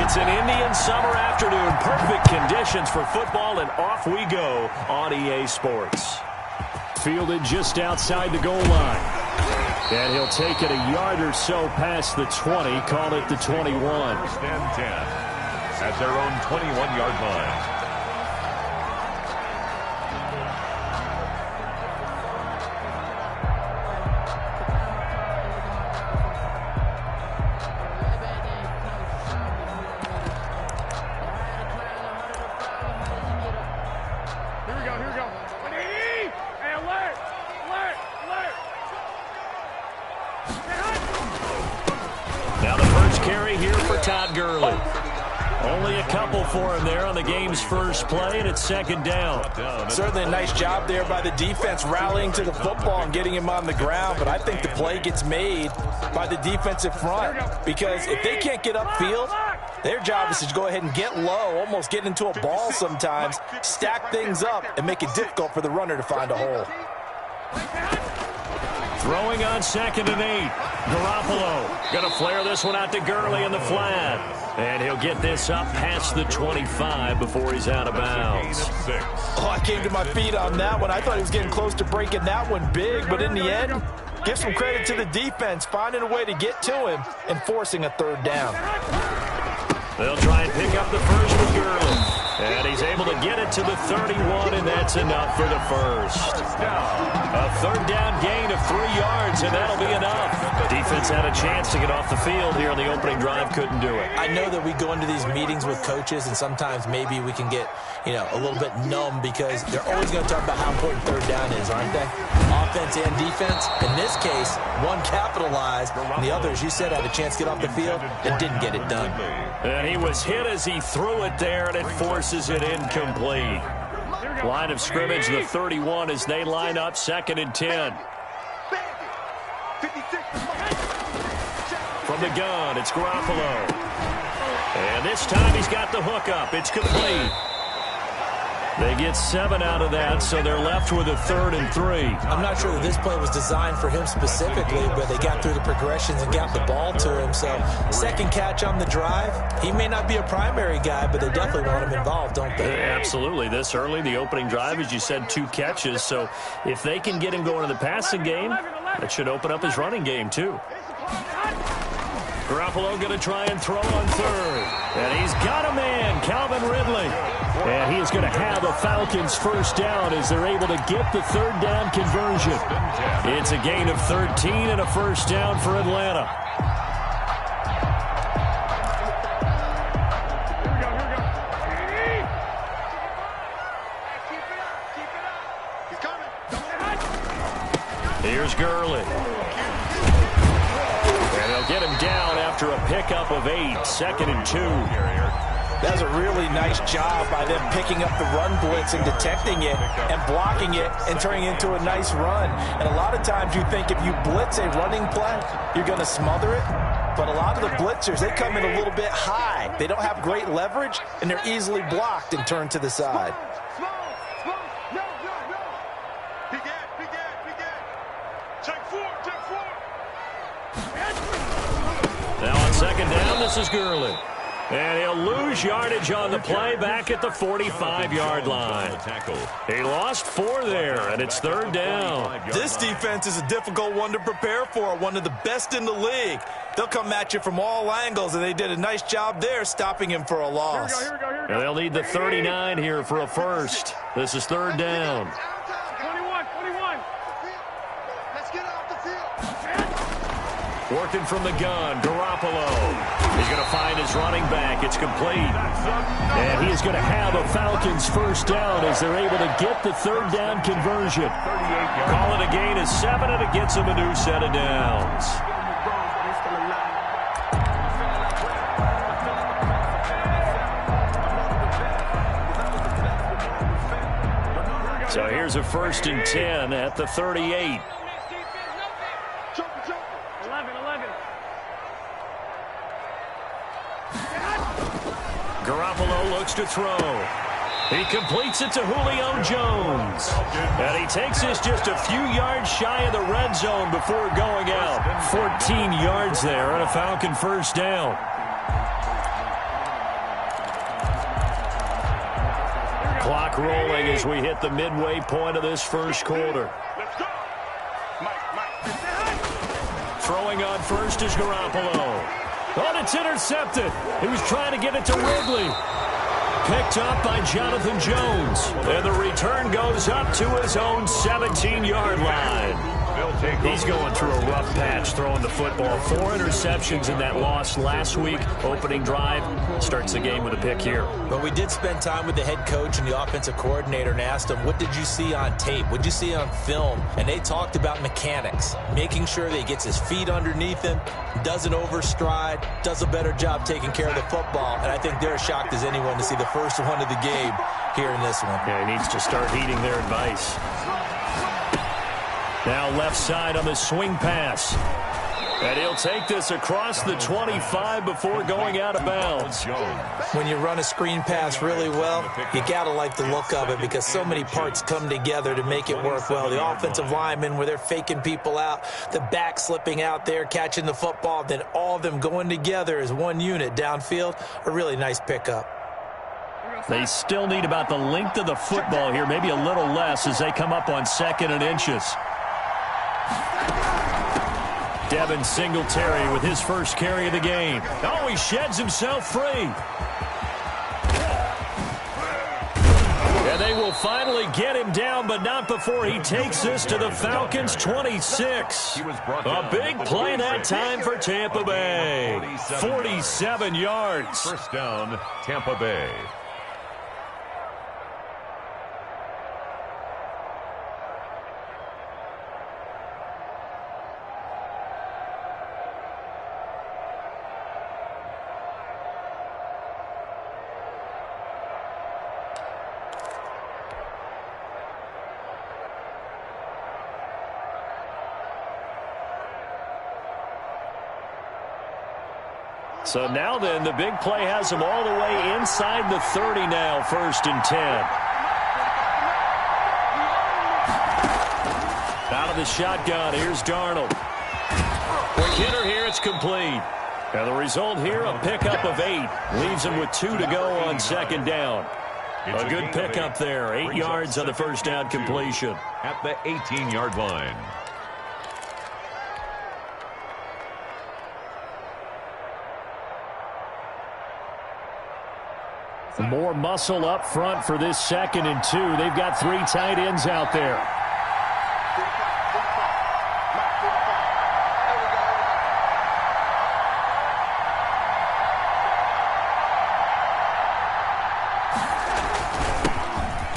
It's an Indian summer afternoon. Perfect conditions for football, and off we go on EA Sports. Fielded just outside the goal line. And he'll take it a yard or so past the 20, call it the 21. First and 10 at their own 21-yard line. For him there on the game's first play, and it's second down. Certainly a nice job there by the defense rallying to the football and getting him on the ground, but I think the play gets made by the defensive front because if they can't get upfield, their job is to go ahead and get low, almost get into a ball sometimes, stack things up, and make it difficult for the runner to find a hole. Throwing on 2nd and 8. Garoppolo going to flare this one out to Gurley in the flat. And he'll get this up past the 25 before he's out of bounds. Oh, I came to my feet on that one. I thought he was getting close to breaking that one big, but in the end, give some credit to the defense, finding a way to get to him and forcing a third down. They'll try and pick up the first with Gurley. And he's able to get it to the 31, and that's enough for the first. A third down gain of 3 yards, and that'll be enough. Defense had a chance to get off the field here on the opening drive, couldn't do it. I know that we go into these meetings with coaches, and sometimes maybe we can get, a little bit numb because they're always going to talk about how important third down is, aren't they? Offense and defense. In this case, one capitalized, and the other, as you said, had a chance to get off the field and didn't get it done. And he was hit as he threw it there, and it forces it incomplete. Line of scrimmage, the 31, as they line up 2nd and 10. From the gun, it's Garoppolo. And this time he's got the hook up. It's complete. They get 7 out of that, so they're left with a 3rd and 3. I'm not sure that this play was designed for him specifically, but they got through the progressions and got the ball to him. So, second catch on the drive. He may not be a primary guy, but they definitely want him involved, don't they? Absolutely. This early, the opening drive, as you said, 2 catches. So, if they can get him going in the passing game, that should open up his running game, too. Garoppolo going to try and throw on 3rd. And he's got a man, Calvin Ridley. And he is going to have a Falcons first down as they're able to get the 3rd down conversion. It's a gain of 13 and a first down for Atlanta. Here's Gurley. And they'll get him down after a pickup of 8, 2nd and 2. That was a really nice job by them picking up the run blitz and detecting it and blocking it and turning it into a nice run. And a lot of times you think if you blitz a running play, you're going to smother it. But a lot of the blitzers, they come in a little bit high. They don't have great leverage, and they're easily blocked and turned to the side. Now on 2nd down, this is Gurley. And he'll lose yardage on the play back at the 45-yard line. He lost 4 there, and it's 3rd down. This defense is a difficult one to prepare for, one of the best in the league. They'll come at you from all angles, and they did a nice job there stopping him for a loss. And they'll need the 39 here for a first. This is 3rd down. 21. Let's get off the field. Working from the gun, Garoppolo. He's going to find his running back. It's complete. And he is going to have a Falcons first down as they're able to get the 3rd down conversion. Call it a gain of 7, and it gets him a new set of downs. So here's a 1st and 10 at the 38. Garoppolo looks to throw. He completes it to Julio Jones. And he takes this just a few yards shy of the red zone before going out. 14 yards there and a Falcon first down. Clock rolling as we hit the midway point of this first quarter. Throwing on first is Garoppolo. Oh, it's intercepted. He was trying to get it to Ridley. Picked up by Jonathan Jones. And the return goes up to his own 17-yard line. He's going through a rough patch throwing the football. 4 interceptions in that loss last week. Opening drive starts the game with a pick here. But we did spend time with the head coach and the offensive coordinator and asked him, what did you see on tape? What did you see on film? And they talked about mechanics, making sure that he gets his feet underneath him, doesn't overstride, does a better job taking care of the football. And I think they're as shocked as anyone to see the first one of the game here in this one. Yeah, he needs to start heeding their advice. Now left side on the swing pass. And he'll take this across the 25 before going out of bounds. When you run a screen pass really well, you got to like the look of it because so many parts come together to make it work well. The offensive linemen, where they're faking people out, the back slipping out there, catching the football, then all of them going together as one unit downfield. A really nice pickup. They still need about the length of the football here, maybe a little less as they come up on 2nd and inches. Devin Singletary with his first carry of the game. Oh, he sheds himself free. And they will finally get him down, but not before he takes this to the Falcons' 26. A big play that time for Tampa Bay. 47 yards. First down, Tampa Bay. So now then, the big play has him all the way inside the 30 now, 1st and 10. Out of the shotgun, here's Darnold. Quick hitter here, it's complete. And the result here, a pickup of 8. Leaves him with 2 to go on 2nd down. A good pickup there, 8 yards on the first down completion. At the 18-yard line. More muscle up front for this 2nd and 2. They've got 3 tight ends out there.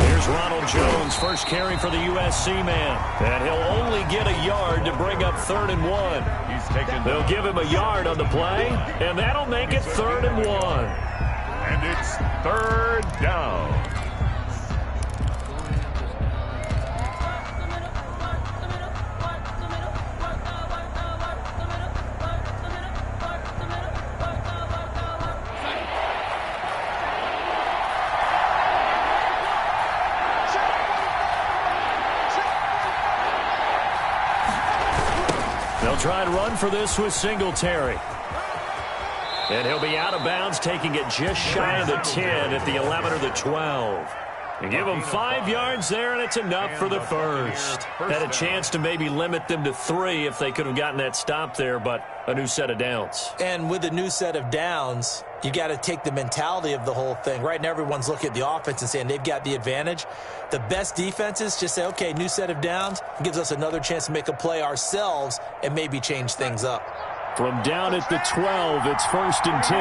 Here's Ronald Jones, first carry for the USC man. And he'll only get a yard to bring up 3rd and 1. They'll give him a yard on the play, and that'll make it 3rd and 1. And it's 3rd down. They'll try and run for this with Singletary. And he'll be out of bounds, taking it just shy of the 10 at the 11 or the 12. And give them 5 yards there, and it's enough for the first. Had a chance to maybe limit them to 3 if they could have gotten that stop there, but a new set of downs. And with a new set of downs, you got to take the mentality of the whole thing. Right now, everyone's looking at the offense and saying they've got the advantage. The best defenses just say, okay, new set of downs. It gives us another chance to make a play ourselves and maybe change things up. From down at the 12, it's 1st and 10.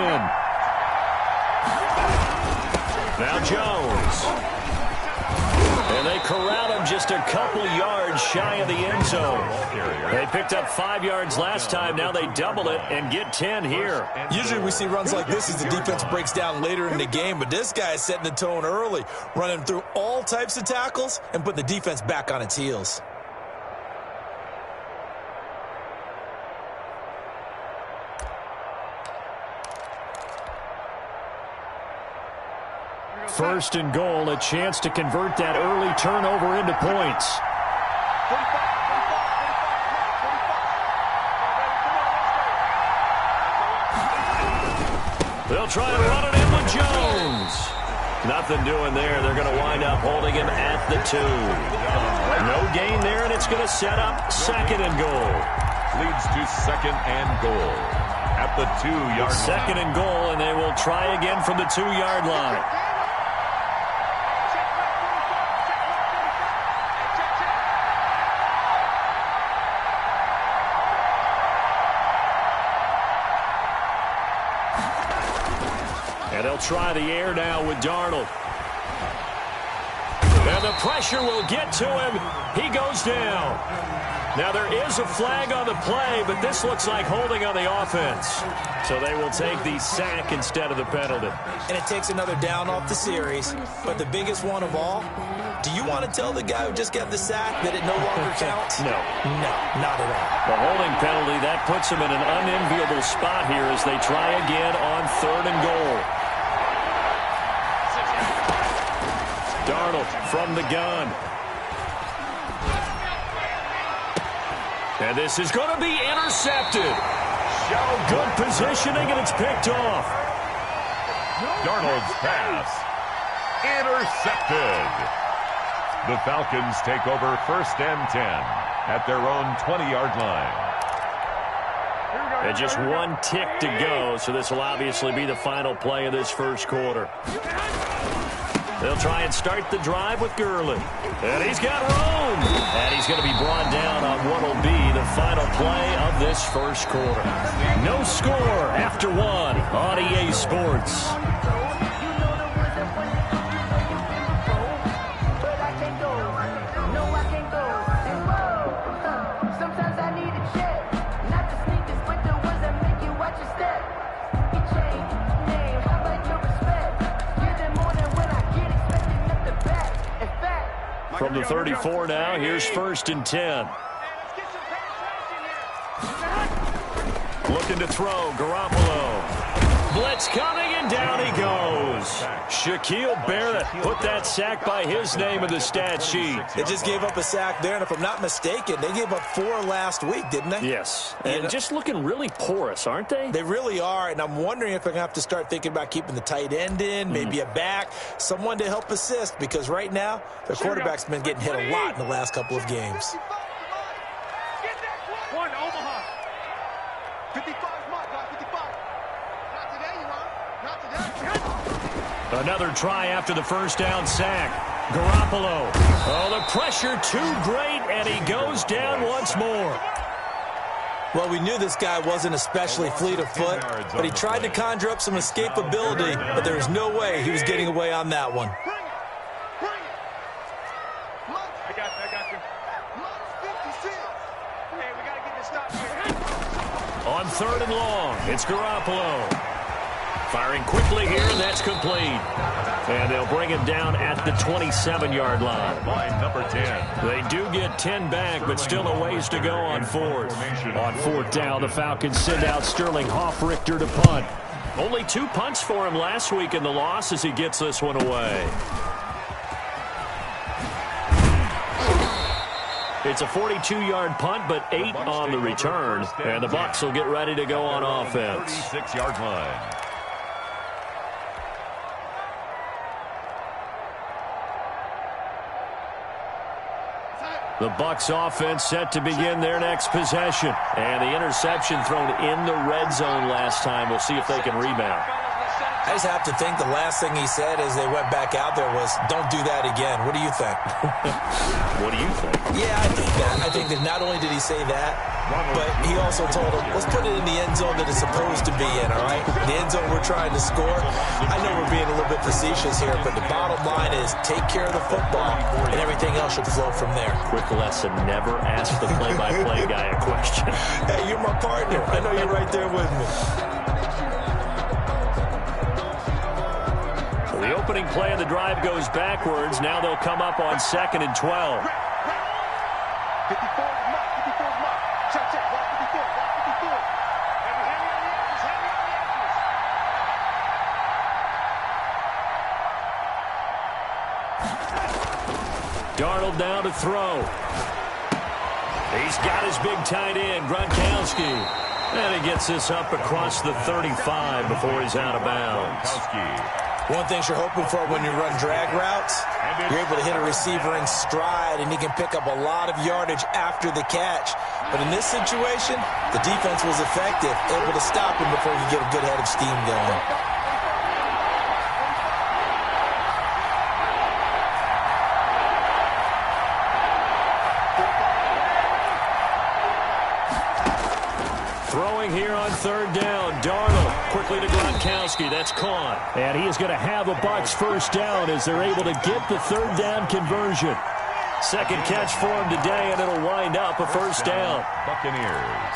Now Jones. And they corral him just a couple yards shy of the end zone. They picked up 5 yards last time. Now they double it and get 10 here. Usually we see runs like this as the defense breaks down later in the game, but this guy is setting the tone early, running through all types of tackles and putting the defense back on its heels. First and goal, a chance to convert that early turnover into points. They'll try and run it in with Jones. Nothing doing there. They're going to wind up holding him at the 2. No gain there, and it's going to set up second and goal. Leads to second and goal at the 2-yard line. Second and goal, and they will try again from the 2-yard line. And they'll try the air now with Darnold. And the pressure will get to him. He goes down. Now there is a flag on the play, but this looks like holding on the offense. So they will take the sack instead of the penalty. And it takes another down off the series. But the biggest one of all, do you want to tell the guy who just got the sack that it no longer counts? No. No, not at all. The holding penalty, that puts them in an unenviable spot here as they try again on 3rd and goal. Darnold from the gun. And this is going to be intercepted. Good positioning, and it's picked off. Darnold's pass. Intercepted. The Falcons take over 1st and 10 at their own 20-yard line. And just one tick to go, so this will obviously be the final play of this first quarter. They'll try and start the drive with Gurley. And he's got room. And he's going to be brought down on what will be the final play of this first quarter. No score after 1 on EA Sports. From the 34 now, here's 1st and 10. Looking to throw, Garoppolo. Blitz coming, and down he goes. Shaquille Barrett put that sack by his name in the stat sheet. They just gave up a sack there, and if I'm not mistaken, they gave up 4 last week, didn't they? Yes, and just looking really porous, aren't they? They really are, and I'm wondering if they're going to have to start thinking about keeping the tight end in, maybe a back, someone to help assist, because right now, their quarterback's been getting hit a lot in the last couple of games. One, Omaha. 55 mark, guys, 55. Not today, you know. Not today. Another try after the first down sack. Garoppolo. Oh, the pressure too great, and he goes down once more. Well, we knew this guy wasn't especially fleet of foot, but he tried to conjure up some escapability, but there was no way he was getting away on that one. Bring it. I got you. Lunch 56. Hey, we got to get this stop here. On 3rd and long, it's Garoppolo. Firing quickly here, and that's complete. And they'll bring him down at the 27-yard line. Line number 10. They do get 10 back, but still a ways to go on 4th. On 4th down, the Falcons send out Sterling Hoffrichter to punt. Only 2 punts for him last week in the loss as he gets this one away. It's a 42-yard punt, but 8 on the return. And the Bucs will get ready to go on offense. 36-yard line. The Bucs offense set to begin their next possession. And the interception thrown in the red zone last time. We'll see if they can rebound. I just have to think the last thing he said as they went back out there was, don't do that again. What do you think? What do you think? Yeah, I think that. I think that not only did he say that, but he also told him, let's put it in the end zone that it's supposed to be in, all right? The end zone we're trying to score. I know we're being a little bit facetious here, but the bottom line is take care of the football, and everything else should flow from there. Quick lesson, never ask the play-by-play guy a question. Hey, you're my partner. I know you're right there with me. The opening play of the drive goes backwards. Now they'll come up on 2nd and 12. 54 mark. Check. Block 54. Heavy on the edges. Darnold down to throw. He's got his big tight end, Gronkowski. And he gets this up across the 35 before he's out of bounds. One thing you're hoping for when you run drag routes, you're able to hit a receiver in stride, and he can pick up a lot of yardage after the catch. But in this situation, the defense was effective, able to stop him before he could get a good head of steam going. Throwing here on third down. Darnold quickly to Gronkowski. That's caught. And he is going to have a Bucs first down as they're able to get the third down conversion. Second catch for him today, and it'll wind up a first down. Buccaneers.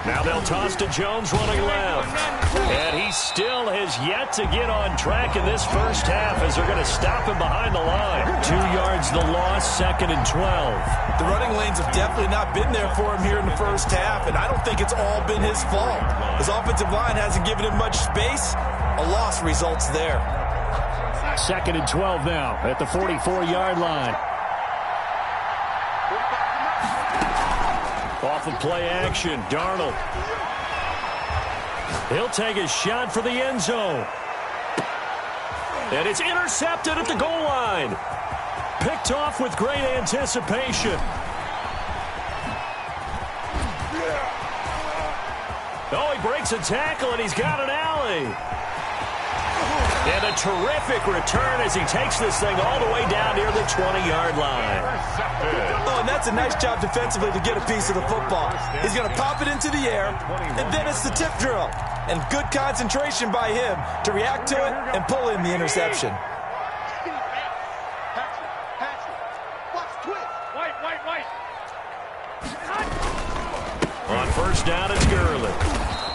Now they'll toss to Jones running left. And he still has yet to get on track in this first half as they're going to stop him behind the line. 2 yards the loss, 2nd and 12. The running lanes have definitely not been there for him here in the first half, and I don't think it's all been his fault. His offensive line hasn't given him much space. A loss results there. 2nd and 12 now at the 44-yard line. Off of play action, Darnold. He'll take a shot for the end zone. And it's intercepted at the goal line. Picked off with great anticipation. Oh, he breaks a tackle, and he's got an alley. And a terrific return as he takes this thing all the way down near the 20-yard line. Oh, and that's a nice job defensively to get a piece of the football. He's going to pop it into the air, and then it's the tip drill. And good concentration by him to react to it and pull in the interception. On first down, it's Gurley.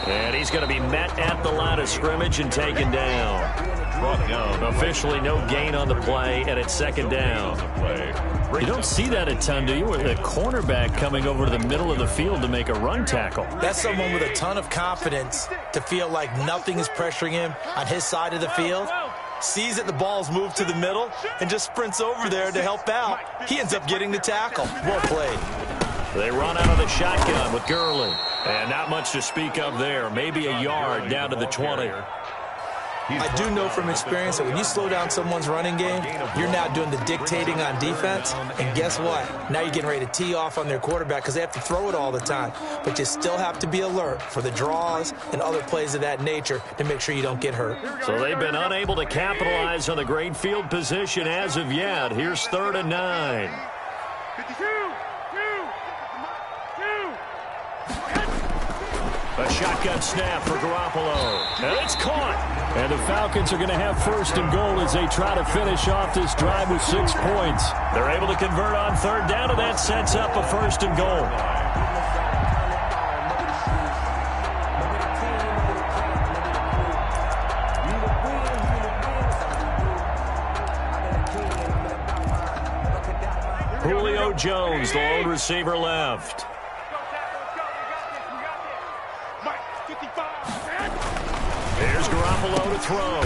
And he's going to be met at the line of scrimmage and taken down. Officially no gain on the play, and it's 2nd down. You don't see that a ton, do you? With a cornerback coming over to the middle of the field to make a run tackle. That's someone with a ton of confidence to feel like nothing is pressuring him on his side of the field. Sees that the ball's moved to the middle and just sprints over there to help out. He ends up getting the tackle. Well played. They run out of the shotgun with Gurley. And not much to speak of there. Maybe a yard down to the 20. I do know from experience that when you slow down someone's running game, you're now doing the dictating on defense. And guess what? Now you're getting ready to tee off on their quarterback because they have to throw it all the time. But you still have to be alert for the draws and other plays of that nature to make sure you don't get hurt. So they've been unable to capitalize on the great field position as of yet. Here's 3rd and 9. 52. A shotgun snap for Garoppolo. And it's caught. And the Falcons are going to have 1st and goal as they try to finish off this drive with 6 points. They're able to convert on 3rd down, and that sets up a 1st and goal. Julio Jones, the lone receiver left. There's Garoppolo to throw.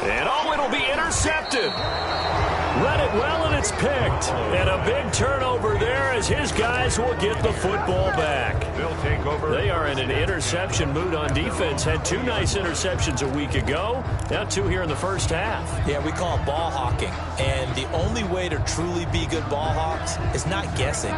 And oh, it'll be intercepted. Read it well, and it's picked. And a big turnover there as his guys will get the football back. They'll take over. They are in an interception mood on defense. Had 2 nice interceptions a week ago. Now 2 here in the first half. Yeah, we call it ball hawking. And the only way to truly be good ball hawks is not guessing.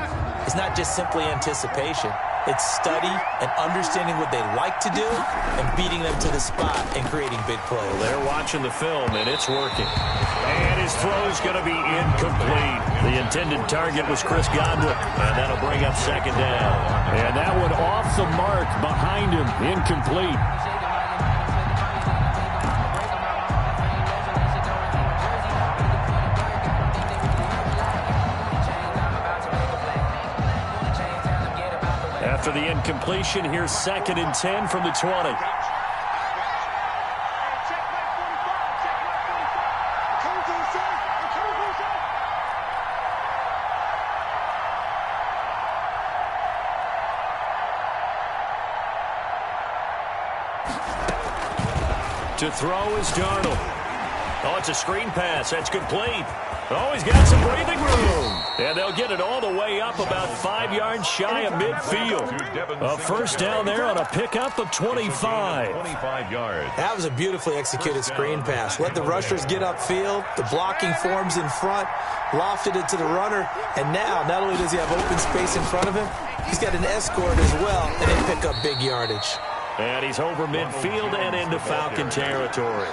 It's not just simply anticipation. It's study and understanding what they like to do and beating them to the spot and creating big plays. Well, they're watching the film, and it's working. And his throw's going to be incomplete. The intended target was Chris Godwin, and that'll bring up 2nd down. And that one off the mark behind him, incomplete. After the incompletion, here's 2nd and 10 from the 20. To throw is Darnold. Oh, it's a screen pass. That's complete. Oh, he's got some breathing room. And they'll get it all the way up about 5 yards shy of midfield. A first down there on a pickup of 25. 25 yards. That was a beautifully executed screen pass. Let the rushers get upfield. The blocking forms in front. Lofted it to the runner. And now, not only does he have open space in front of him, he's got an escort as well. And they pick up big yardage. And he's over midfield and into Falcon territory.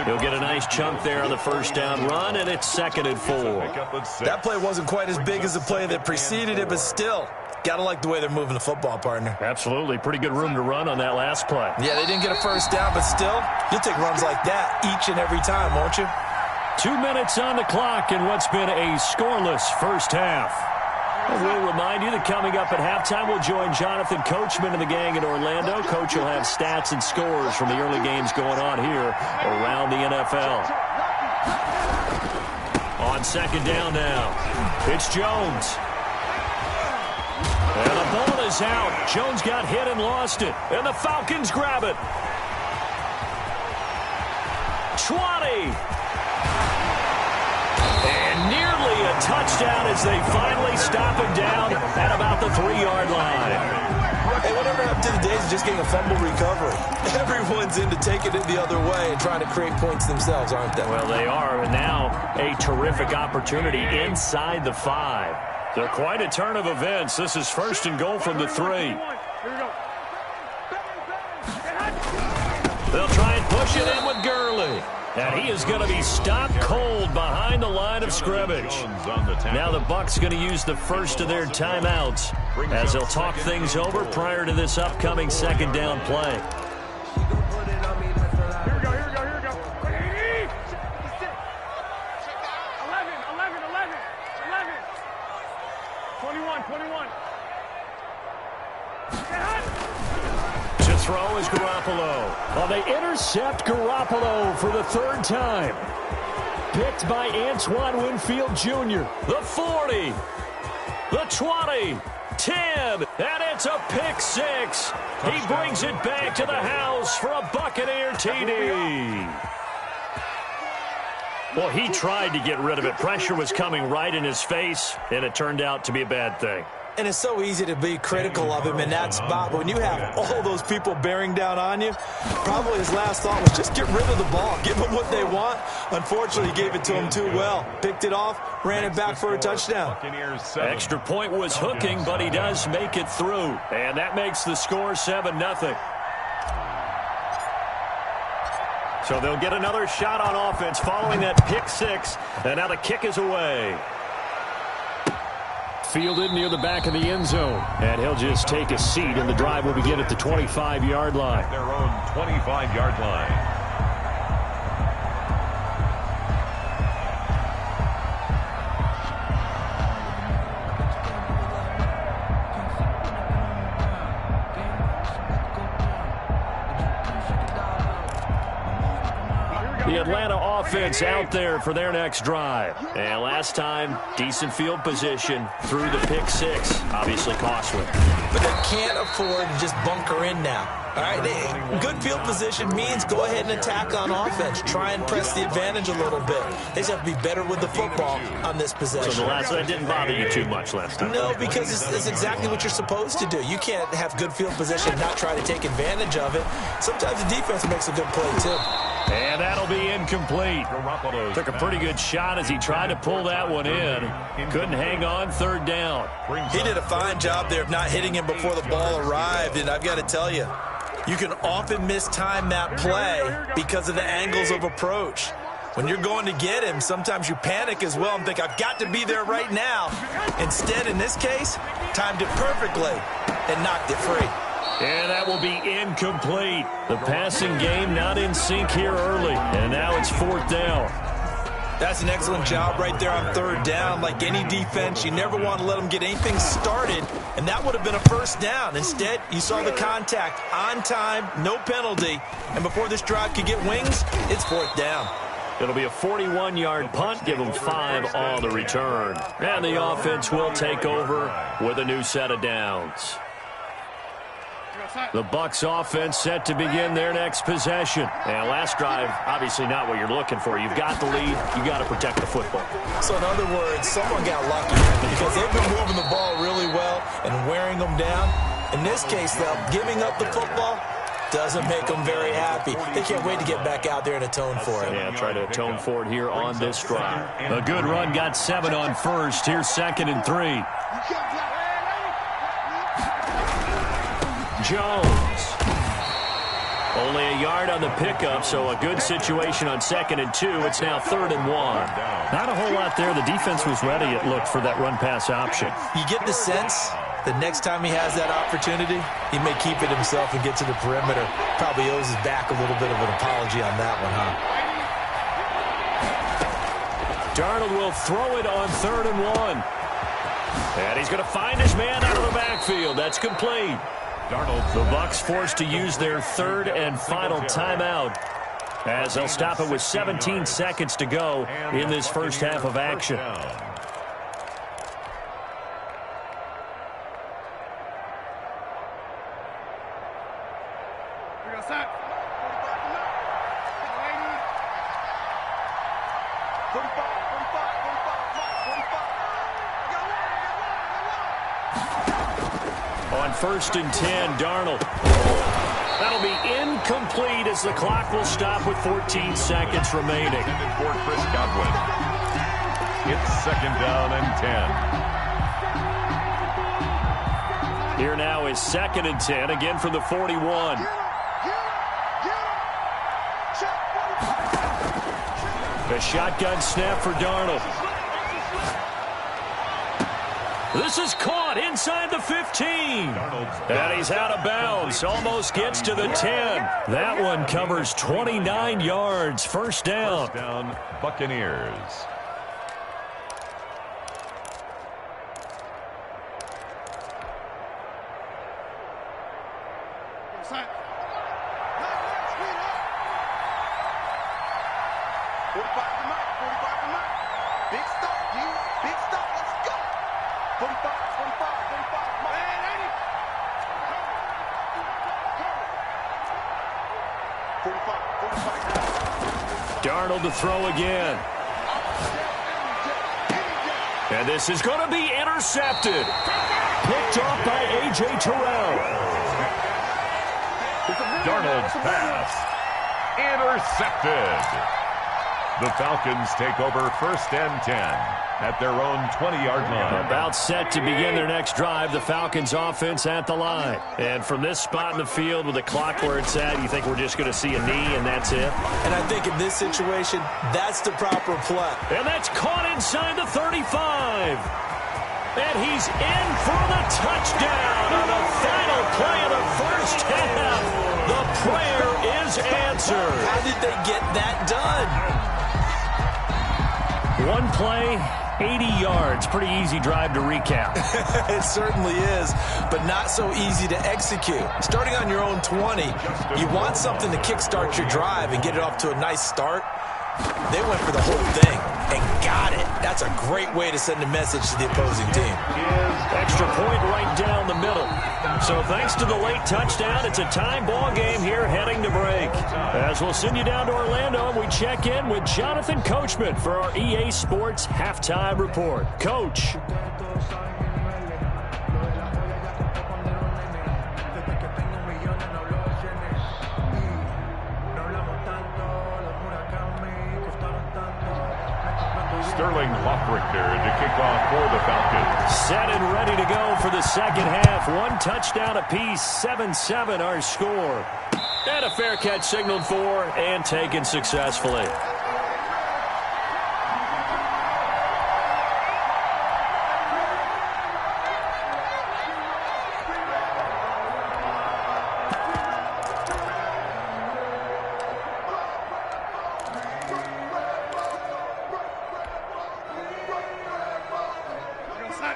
He'll get a nice chunk there on the first down run, and it's 2nd and 4. That play wasn't quite as big as the play that preceded it, but still, got to like the way they're moving the football, partner. Absolutely. Pretty good room to run on that last play. Yeah, they didn't get a first down, but still, you'll take runs like that each and every time, won't you? 2 minutes on the clock in what's been a scoreless first half. And we'll remind you that coming up at halftime, we'll join Jonathan Coachman and the gang in Orlando. Coach will have stats and scores from the early games going on here around the NFL. On 2nd down now, it's Jones. And the ball is out. Jones got hit and lost it. And the Falcons grab it. 20. Nearly a touchdown as they finally stop him down at about the 3-yard line. Hey, whatever happened to the days of just getting a fumble recovery? Everyone's into taking it the other way and trying to create points themselves, aren't they? Well, they are, and now a terrific opportunity inside the 5. They're quite a turn of events. This is 1st and goal from the 3. They'll try and push it in with Gurley. And he is going to be stopped cold behind the line of scrimmage. Now the Bucs going to use the first of their timeouts as they'll talk things over prior to this upcoming 2nd down play. Here we go. 11. 21. To throw is Garoppolo. Well, they intercept Garoppolo for the 3rd time. Picked by Antoine Winfield Jr. The 40. The 20. 10. And it's a pick 6. He brings it back to the house for a Buccaneer TD. Well, he tried to get rid of it. Pressure was coming right in his face, and it turned out to be a bad thing. And it's so easy to be critical of him in that spot. But when you have all those people bearing down on you, probably his last thought was just get rid of the ball. Give them what they want. Unfortunately, he gave it to them too well. Picked it off, ran it back for a touchdown. Extra point was hooking, but he does make it through. And that makes the score 7-0. So they'll get another shot on offense following that pick 6. And now the kick is away. Fielded near the back of the end zone. And he'll just take a seat, and the drive will begin at the 25-yard line. Their own 25-yard line. The Atlanta offense out there for their next drive. And last time, decent field position through the pick 6. Obviously costly. But they can't afford to just bunker in now. All right, good field position means go ahead and attack on offense. Try and press the advantage a little bit. They just have to be better with the football on this possession. So the last that didn't bother you too much last time? No, because it's exactly what you're supposed to do. You can't have good field position and not try to take advantage of it. Sometimes the defense makes a good play, too. And that'll be incomplete. Took a pretty good shot as he tried to pull that one in. Couldn't hang on 3rd down. He did a fine job there of not hitting him before the ball arrived, and I've got to tell you, you can often mistime that play because of the angles of approach. When you're going to get him, sometimes you panic as well and think, I've got to be there right now. Instead, in this case, timed it perfectly and knocked it free. And that will be incomplete. The passing game not in sync here early. And now it's 4th down. That's an excellent job right there on 3rd down. Like any defense, you never want to let them get anything started, and that would have been a 1st down. Instead, you saw the contact on time, no penalty, and before this drive could get wings, it's 4th down. It'll be a 41-yard punt, give them 5 on the return. And the offense will take over with a new set of downs. The Bucs offense set to begin their next possession. And last drive, obviously not what you're looking for. You've got the lead. You got to protect the football. So in other words, someone got lucky because they've been moving the ball really well and wearing them down. In this case, though, giving up the football doesn't make them very happy. They can't wait to get back out there and atone for it. Yeah, try to atone for it here on this drive. A good run, got 7 on first. Here's 2nd and 3. Jones. Only a yard on the pickup, so a good situation on 2nd and 2. It's now 3rd and 1. Not a whole lot there. The defense was ready, it looked, for that run-pass option. You get the sense the next time he has that opportunity, he may keep it himself and get to the perimeter. Probably owes his back a little bit of an apology on that one, huh? Darnold will throw it on 3rd and 1. And he's going to find his man out of the backfield. That's complete. The Bucs forced to use their 3rd and final timeout as they'll stop it with 17 seconds to go in this first half of action. On 1st and 10, Darnold. That'll be incomplete as the clock will stop with 14 seconds remaining. For Chris Godwin. It's 2nd down and 10. Here now is 2nd and 10, again from the 41. A shotgun snap for Darnold. This is caught inside the 15. And he's out of bounds. Almost gets to the 10. That one covers 29 yards. First down. First down, Buccaneers. Darnold to throw again. And this is going to be intercepted. Picked off by A.J. Terrell. Darnold's pass. Intercepted. The Falcons take over 1st and 10 at their own 20-yard line. About set to begin their next drive. The Falcons offense at the line. And from this spot in the field with the clock where it's at, you think we're just going to see a knee and that's it? And I think in this situation, that's the proper play. And that's caught inside the 35. And he's in for the touchdown on the final play of the first half. The prayer is answered. How did they get that done? One play, 80 yards. Pretty easy drive to recap. It certainly is, but not so easy to execute. Starting on your own 20, you want something to kickstart your drive and get it off to a nice start. They went for the whole thing and got it. That's a great way to send a message to the opposing team. Extra point right down the middle. So thanks to the late touchdown, it's a tie ball game here heading to break. As we'll send you down to Orlando, we check in with Jonathan Coachman for our EA Sports Halftime Report. Coach. Sterling Hoffrichter to kick off for the Falcons. Set and ready to go for the second half. One touchdown apiece, 7-7 our score. And a fair catch signaled for and taken successfully.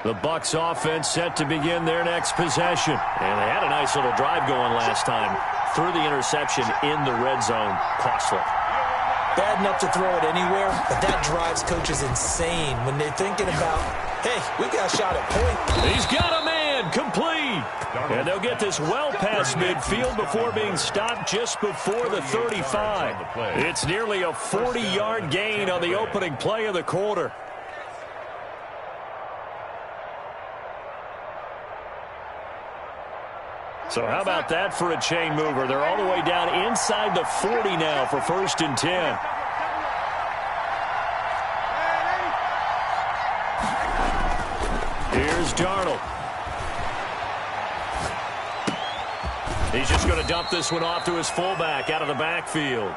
The Bucs offense set to begin their next possession. And they had a nice little drive going last time. Threw the interception in the red zone. Costly. Bad enough to throw it anywhere, but that drives coaches insane when they're thinking about, hey, we got a shot at point. He's got a man complete. And they'll get this well past midfield before being stopped just before the 35. It's nearly a 40-yard gain on the opening play of the quarter. So how about that for a chain mover? They're all the way down inside the 40 now for 1st and 10. Here's Darnold. He's just going to dump this one off to his fullback out of the backfield.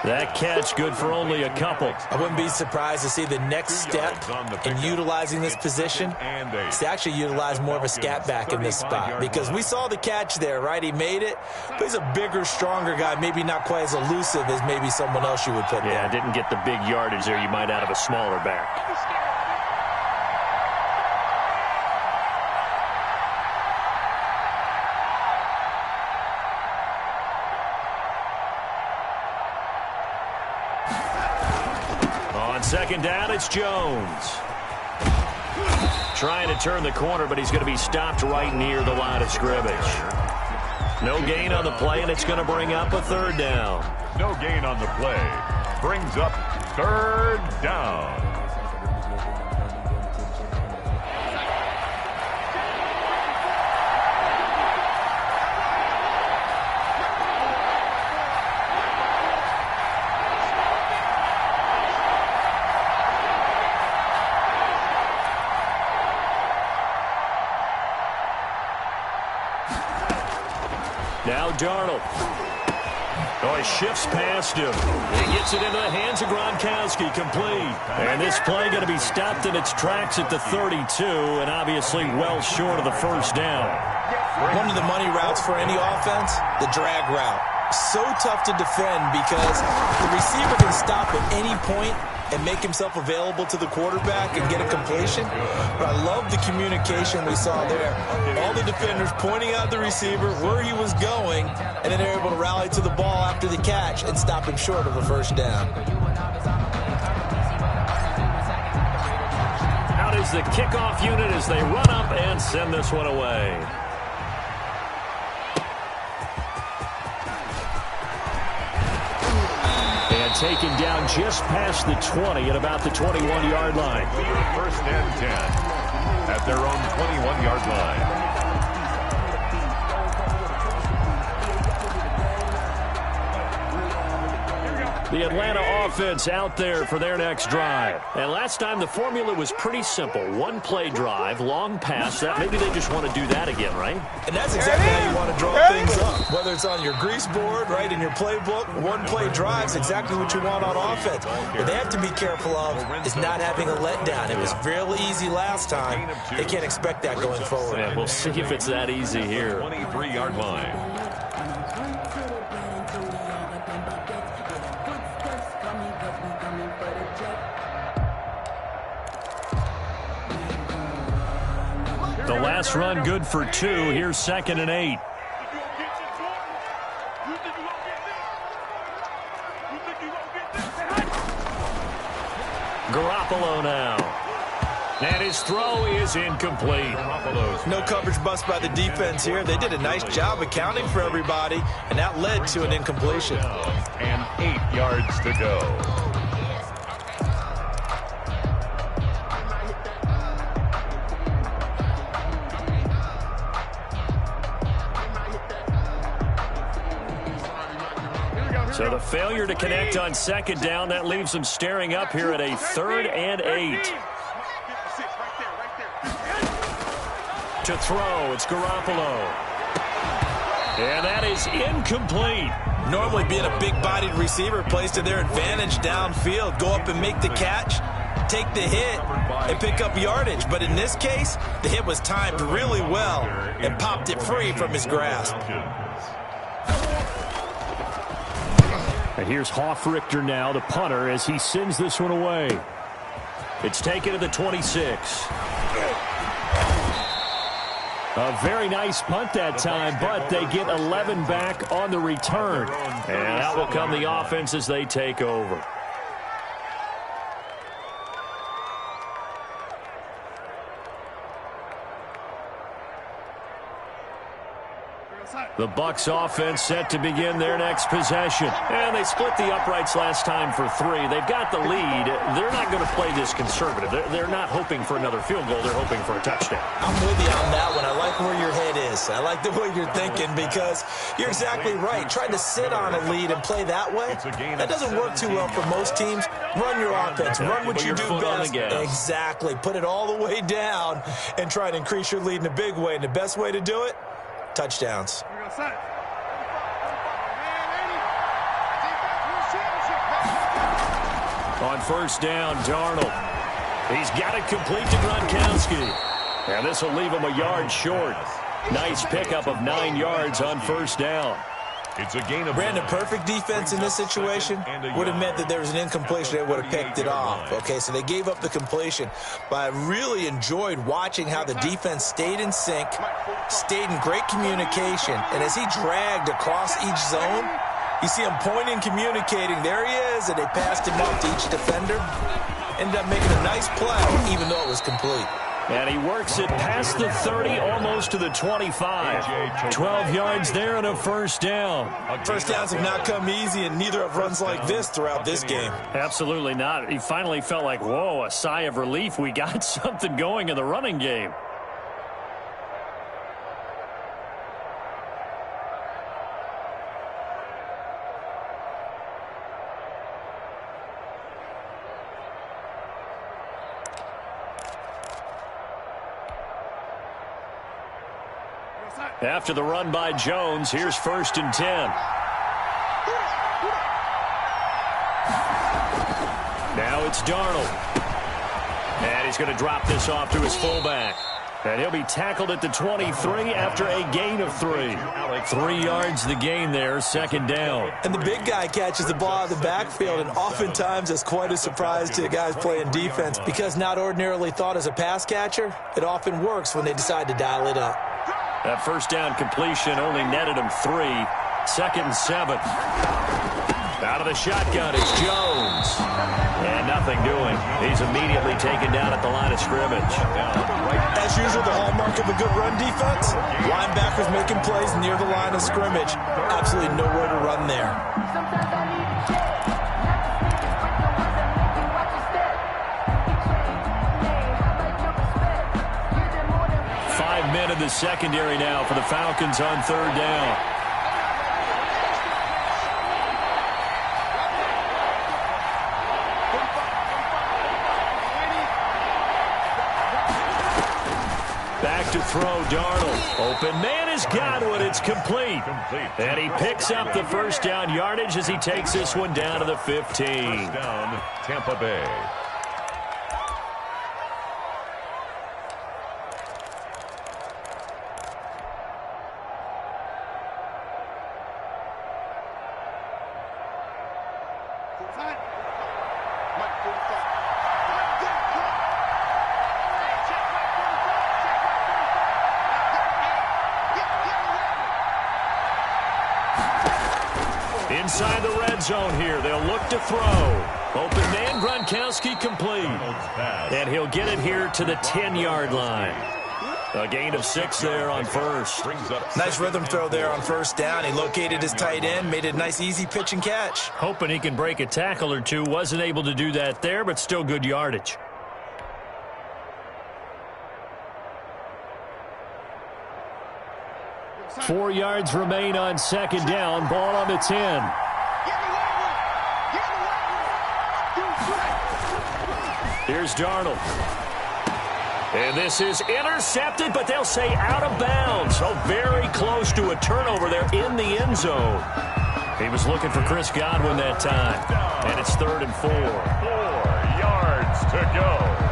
That catch good for only a couple. I wouldn't be surprised to see the next step in utilizing this position is to actually utilize more of a scat back in this spot, because we saw the catch there, right? He made it, but he's a bigger, stronger guy, maybe not quite as elusive as maybe someone else you would put there. Yeah, didn't get the big yardage there you might out of a smaller back. Second down, it's Jones. Trying to turn the corner, but he's going to be stopped right near the line of scrimmage. No gain on the play, and it's going to bring up a 3rd down. No gain on the play. Brings up 3rd down. Now Darnold. Oh, he shifts past him. He gets it into the hands of Gronkowski, complete. And this play going to be stopped in its tracks at the 32, and obviously well short of the 1st down. One of the money routes for any offense, the drag route. So tough to defend because the receiver can stop at any point and make himself available to the quarterback and get a completion. But I love the communication we saw there. All the defenders pointing out the receiver where he was going, and then they're able to rally to the ball after the catch and stop him short of a 1st down. Out is the kickoff unit as they run up and send this one away. Taken down just past the 20 at about the 21-yard line. 1st and 10 at their own 21-yard line. The Atlanta offense out there for their next drive. And last time the formula was pretty simple. 1-play drive, long pass. That maybe they just want to do that again, right? And that's exactly how you want to draw things up. Whether it's on your grease board, right, in your playbook, 1-play drive's exactly what you want on offense. What they have to be careful of is not having a letdown. It was real easy last time. They can't expect that going forward. Yeah, we'll see if it's that easy here. 23-yard line. The last run good for 2. Here's 2nd and 8. Garoppolo now. And his throw is incomplete. No coverage bust by the defense here. They did a nice job accounting for everybody, and that led to an incompletion. And 8 yards to go. So the failure to connect on 2nd down, that leaves them staring up here at a 3rd and 8. To throw, it's Garoppolo. And that is incomplete. Normally being a big-bodied receiver plays to their advantage downfield. Go up and make the catch, take the hit, and pick up yardage. But in this case, the hit was timed really well and popped it free from his grasp. And here's Hofrichter now, the punter, as he sends this one away. It's taken to the 26. A very nice punt that time, but they get 11 back on the return. And out will come the offense as they take over. The Bucs offense set to begin their next possession. And they split the uprights last time for 3. They've got the lead. They're not going to play this conservative. They're not hoping for another field goal. They're hoping for a touchdown. I'm with you on that one. I like where your head is. I like the way you're thinking because you're exactly right. Trying to sit on a lead and play that way, that doesn't work too well for most teams. Run your offense. Run what you do best. Exactly. Put it all the way down and try to increase your lead in a big way. And the best way to do it, touchdowns. On first down, Darnold. He's got it complete to Gronkowski. And this will leave him a yard short. Nice pickup of 9 yards on first down. It's a gain of Brandon, perfect defense in this situation would have meant that there was an incompletion that would have picked it off. Okay, so they gave up the completion. But I really enjoyed watching how the defense stayed in sync, stayed in great communication. And as he dragged across each zone, you see him pointing, communicating. There he is, and they passed him off to each defender. Ended up making a nice play, even though it was complete. And he works it past the 30, almost to the 25. 12 yards there and a first down. First downs have not come easy, and neither have runs like this throughout this game. Absolutely not. He finally felt like, whoa, a sigh of relief. We got something going in the running game. After the run by Jones, here's first and 10. Now it's Darnold. And he's going to drop this off to his fullback. And he'll be tackled at the 23 after a gain of 3. 3 yards the gain there, second down. And the big guy catches the ball out of the backfield, and oftentimes that's quite a surprise to the guys playing defense because not ordinarily thought as a pass catcher, it often works when they decide to dial it up. That first down completion only netted him 3. Second and 7. Out of the shotgun is Jones. And nothing doing. He's immediately taken down at the line of scrimmage. As usual, the hallmark of a good run defense, linebackers making plays near the line of scrimmage. Absolutely nowhere to run there. Men in the secondary now for the Falcons on third down. Back to throw, Darnold. Open man has got it. It's complete. And he picks up the first down yardage as he takes this one down to the 15. First down, Tampa Bay. Inside the red zone here. They'll look to throw. Open man, Gronkowski complete. And he'll get it here to the 10-yard line. A gain of 6 there on first. Nice rhythm throw there on first down. He located his tight end, made it a nice, easy pitch and catch. Hoping he can break a tackle or two. Wasn't able to do that there, but still good yardage. Four yards remain on second down. Ball on the 10. Here's Darnold. And this is intercepted, but they'll say out of bounds. So very close to a turnover there in the end zone. He was looking for Chris Godwin that time. And it's 3rd and 4. 4 yards to go.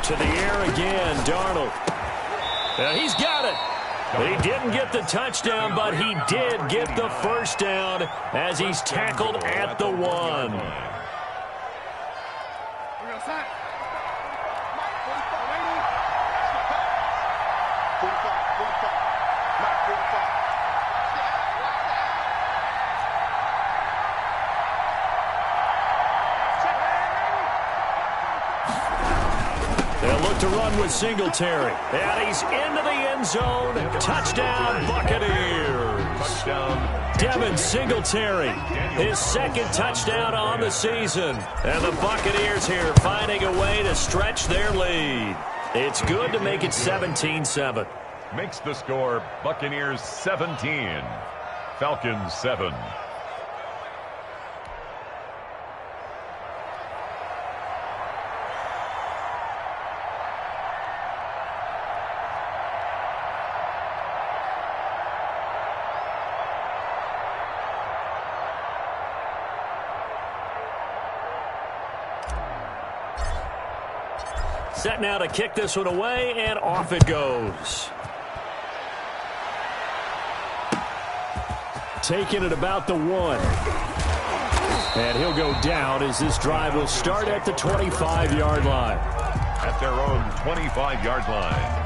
To the air again, Darnold. He's got it. He didn't get the touchdown, but he did get the first down as he's tackled at the 1. They'll look to run with Singletary. And he's into the end zone. Touchdown, Buccaneers. Touchdown. Devin Singletary, his second touchdown on the season. And the Buccaneers here finding a way to stretch their lead. It's good to make it 17-7. Makes the score Buccaneers 17, Falcons 7. Set now to kick this one away, and off it goes. Taking it about the 1. And he'll go down as this drive will start at the 25-yard line. At their own 25-yard line.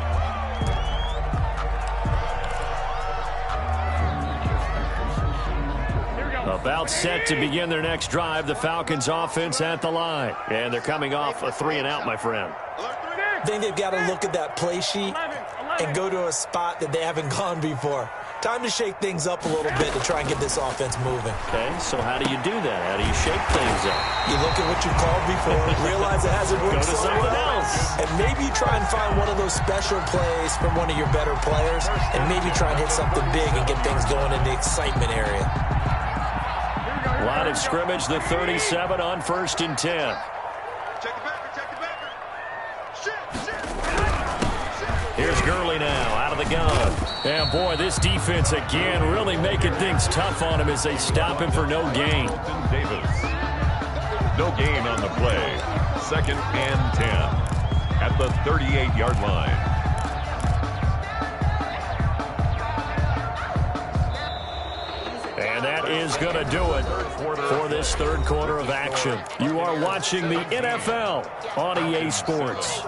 About set to begin their next drive, the Falcons offense at the line. And they're coming off a 3-and-out, my friend. I think they've got to look at that play sheet and go to a spot that they haven't gone before. Time to shake things up a little bit to try and get this offense moving. Okay, so how do you do that? How do you shake things up? You look at what you called before, realize it hasn't worked Go to so something well, else. and maybe try and find one of those special plays from one of your better players, and maybe try and hit something big and get things going in the excitement area. Line of scrimmage, the 37 on 1st and 10. Check the backer, check the backer. Shit. Here's Gurley now, out of the gun. And boy, this defense again really making things tough on him as they stop him for no gain. Davis. No gain on the play. 2nd and 10 at the 38-yard line. And that is going to do it for this third quarter of action. You are watching the NFL on EA Sports.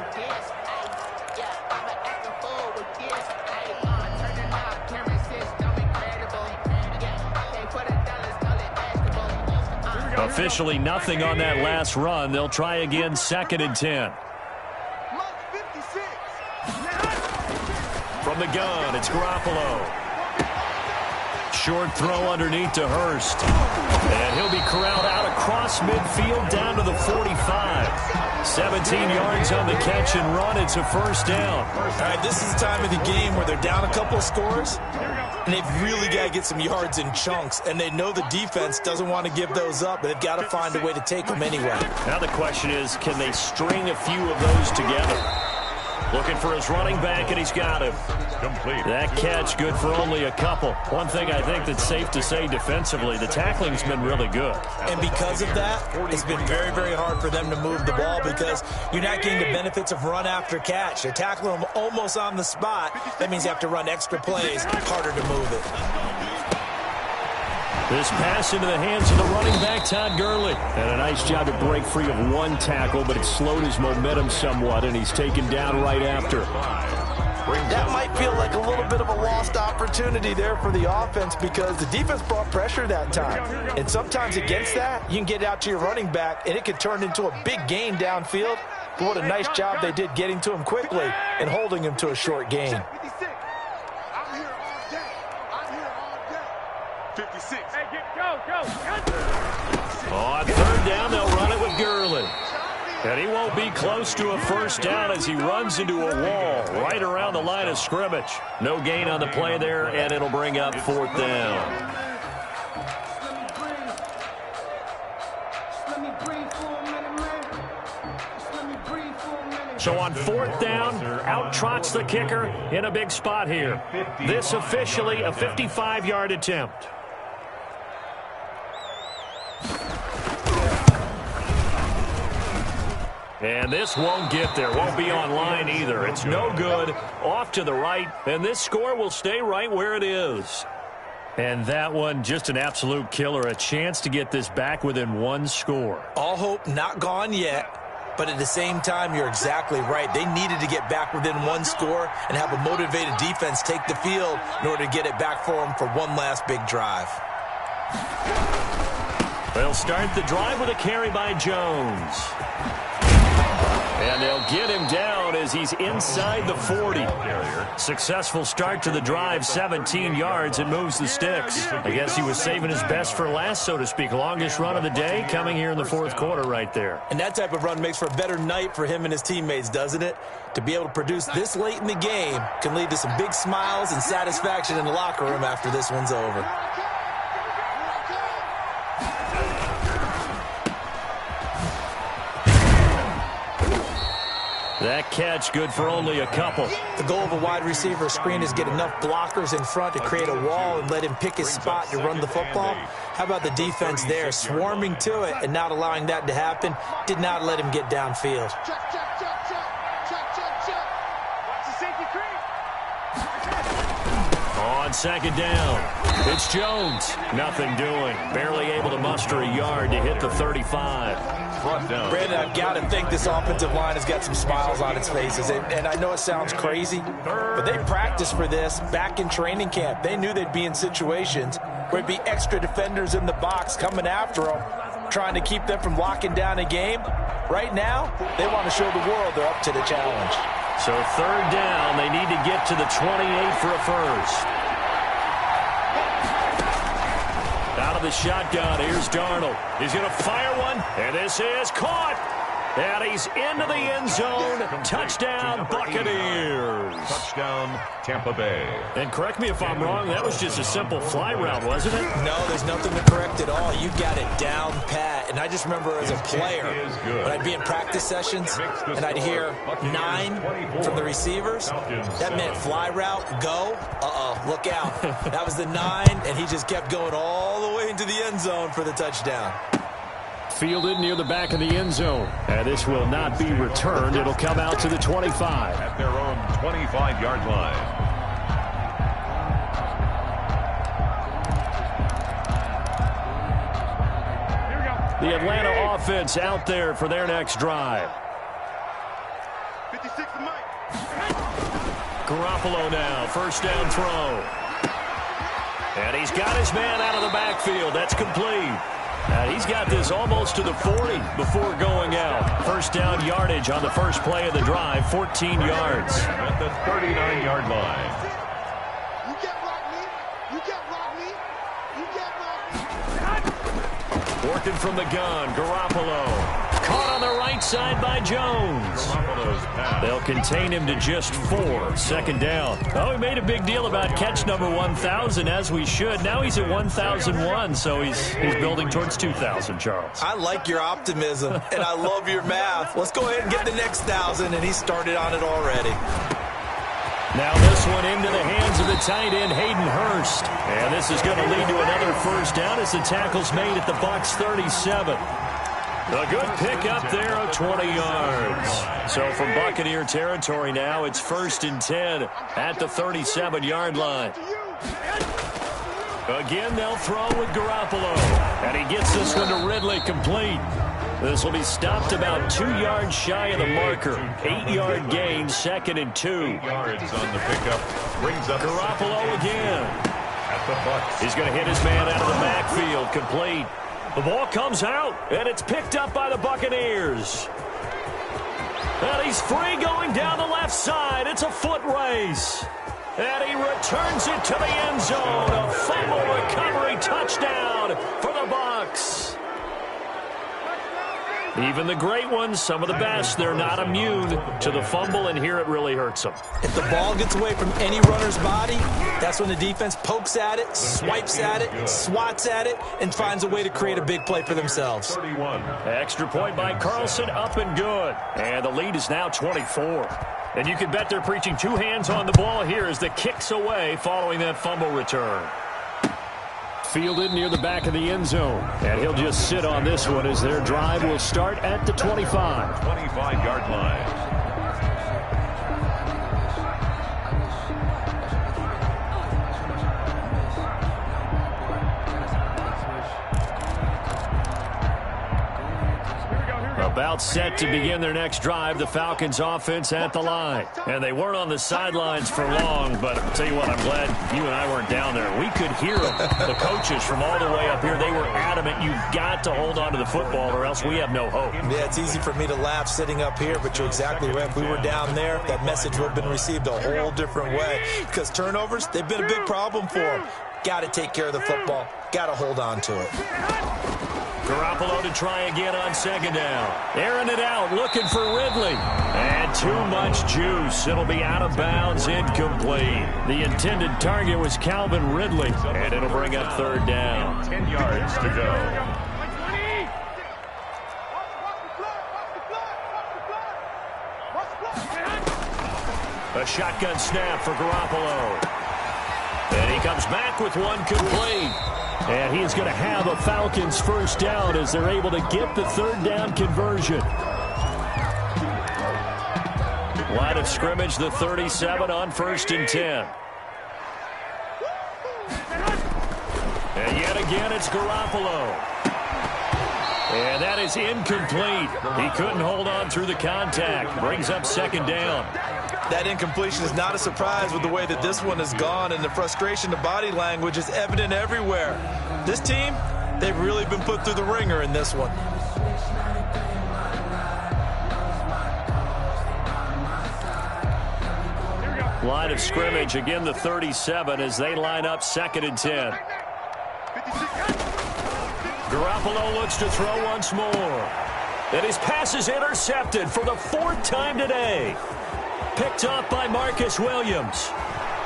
Officially nothing on that last run. They'll try again 2nd and 10. From the gun, it's Garoppolo. Short throw underneath to Hurst. And he'll be corralled out across midfield down to the 45. 17 yards on the catch and run. It's a first down. All right, this is the time of the game where they're down a couple of scores, and they've really got to get some yards in chunks, and they know the defense doesn't want to give those up, but they've got to find a way to take them anyway. Now the question is, can they string a few of those together? Looking for his running back, and he's got him. Complete. That catch good for only a couple. One thing I think that's safe to say defensively, the tackling's been really good. And because of that, it's been very, very hard for them to move the ball because you're not getting the benefits of run after catch. They're tackling them almost on the spot. That means you have to run extra plays, harder to move it. This pass into the hands of the running back, Todd Gurley. And a nice job to break free of one tackle, but it slowed his momentum somewhat, and he's taken down right after. That might feel like a little bit of a lost opportunity there for the offense because the defense brought pressure that time. And sometimes against that, you can get out to your running back, and it could turn into a big gain downfield. But what a nice job they did getting to him quickly and holding him to a short gain. 56. Hey, go. On 3rd down, they'll run it with Gurley. And he won't be close to a first down as he runs into a wall right around the line of scrimmage. No gain on the play there, and it'll bring up 4th down. So on 4th down, out trots the kicker in a big spot here. This officially a 55-yard attempt. And this won't get there. Won't be on line either. It's no good. Off to the right. And this score will stay right where it is. And that one, just an absolute killer. A chance to get this back within one score. All hope not gone yet. But at the same time, you're exactly right. They needed to get back within one score and have a motivated defense take the field in order to get it back for them for one last big drive. They'll start the drive with a carry by Jones. And they'll get him down as he's inside the 40. Successful start to the drive, 17 yards, and moves the sticks. I guess he was saving his best for last, so to speak. Longest run of the day coming here in the fourth quarter right there. And that type of run makes for a better night for him and his teammates, doesn't it? To be able to produce this late in the game can lead to some big smiles and satisfaction in the locker room after this one's over. That catch good for only a couple. The goal of a wide receiver screen is get enough blockers in front to create a wall and let him pick his spot to run the football. How about the defense there, swarming to it and not allowing that to happen? Did not let him get downfield. On second down, it's Jones. Nothing doing. Barely able to muster a yard to hit the 35. Brandon, I've got to think this offensive line has got some smiles on its faces. And I know it sounds crazy, but they practiced for this back in training camp. They knew they'd be in situations where it'd be extra defenders in the box coming after them, trying to keep them from locking down a game. Right now, they want to show the world they're up to the challenge. So third down, they need to get to the 28 for a first. Out of the shotgun, here's Darnold. He's going to fire one, and this is caught. And he's into the end zone. Touchdown, Buccaneers. Touchdown, Tampa Bay. And correct me if I'm wrong, that was just a simple fly route, wasn't it? No, there's nothing to correct at all. You got it down pat. And I just remember as a player, when I'd be in practice sessions, and I'd hear 9 from the receivers, that meant fly route, go, look out. That was the 9, and he just kept going all the way into the end zone for the touchdown. Fielded near the back of the end zone. And this will not be returned. It'll come out to the 25. At their own 25-yard line. The Atlanta offense out there for their next drive. 56 to Mike. Garoppolo now, first down throw. And he's got his man out of the backfield. That's complete. He's got this almost to the 40 before going out. First down yardage on the first play of the drive, 14 yards. At the 39-yard line. You can't block me. You can't block me. You can't block me. Working from the gun, Garoppolo. Caught on the right side by Jones. They'll contain him to just 4. Second down. Oh, we made a big deal about catch number 1,000, as we should. Now he's at 1,001, so he's building towards 2,000, Charles. I like your optimism, and I love your math. Let's go ahead and get the next 1,000, and he started on it already. Now this one into the hands of the tight end, Hayden Hurst. And this is going to lead to another first down as the tackle's made at the Bucs 37. A good pick up there of 20 yards. So from Buccaneer territory now, it's 1st and 10 at the 37-yard line. Again, they'll throw with Garoppolo. And he gets this one to Ridley complete. This will be stopped about 2 yards shy of the marker. 8-yard gain, 2nd and 2. 8 yards on the pickup. Brings up Garoppolo again. At the Bucs. He's going to hit his man out of the backfield, complete. The ball comes out, and it's picked up by the Buccaneers. And he's free going down the left side. It's a foot race. And he returns it to the end zone. A fumble recovery touchdown for the Bucs. Even the great ones, some of the best, they're not immune to the fumble, and here it really hurts them. If the ball gets away from any runner's body, that's when the defense pokes at it, swipes at it, swats at it, and finds a way to create a big play for themselves. 31. Extra point by Carlson, up and good. And the lead is now 24. And you can bet they're preaching 2 hands on the ball here as the kick's away following that fumble return. Fielded near the back of the end zone. And he'll just sit on this one as their drive will start at the 25. 25-yard line. A About set to begin their next drive, the Falcons offense at the line. And they weren't on the sidelines for long, but I'll tell you what, I'm glad you and I weren't down there. We could hear them. The coaches from all the way up here, they were adamant, you've got to hold on to the football or else we have no hope. Yeah, it's easy for me to laugh sitting up here, but you're exactly right. If we were down there, that message would have been received a whole different way. Because turnovers, they've been a big problem for them. Got to take care of the football. Got to hold on to it. Garoppolo to try again on second down. Airing it out, looking for Ridley. And too much juice. It'll be out of bounds, incomplete. The intended target was Calvin Ridley. And it'll bring up third down. 10 yards to go. A shotgun snap for Garoppolo. And he comes back with one complete. And he's going to have a Falcons first down as they're able to get the third down conversion. Line of scrimmage, the 37 on 1st and 10. And yet again, it's Garoppolo. And that is incomplete. He couldn't hold on through the contact. Brings up second down. That incompletion is not a surprise with the way that this one has gone, and the frustration, the body language is evident everywhere. This team, they've really been put through the ringer in this one. Line of scrimmage, again the 37 as they line up 2nd and 10. Garoppolo looks to throw once more. And his pass is intercepted for the 4th time today. Picked up by Marcus Williams.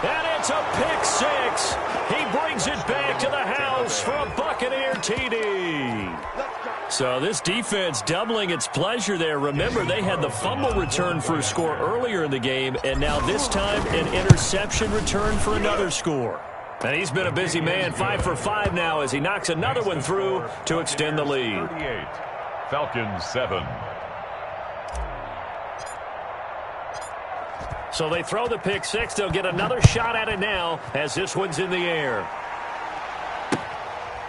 And it's a pick six. He brings it back to the house for a Buccaneer TD. So this defense doubling its pleasure there. Remember, they had the fumble return for a score earlier in the game, and now this time an interception return for another score. And he's been a busy man, 5 for 5 now as he knocks another one through to extend the lead. 38, Falcons 7. So they throw the pick six. They'll get another shot at it now as this one's in the air.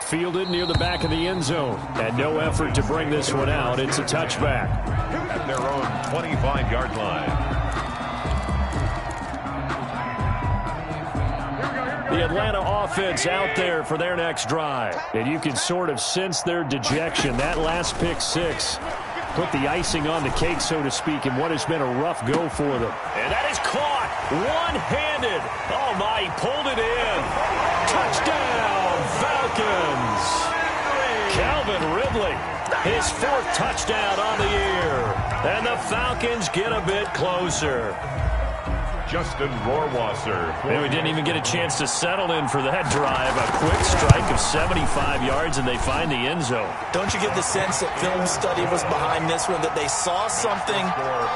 Fielded near the back of the end zone. And no effort to bring this one out. It's a touchback. At their own 25-yard line. The Atlanta offense out there for their next drive. And you can sort of sense their dejection. That last pick six put the icing on the cake, so to speak, in what has been a rough go for them. And that is caught one-handed. Oh, my, he pulled it in. Touchdown, Falcons. Calvin Ridley, his 4th touchdown on the year. And the Falcons get a bit closer. Justin Rohrwasser. And we didn't even get a chance to settle in for that drive. A quick strike of 75 yards, and they find the end zone. Don't you get the sense that film study was behind this one, that they saw something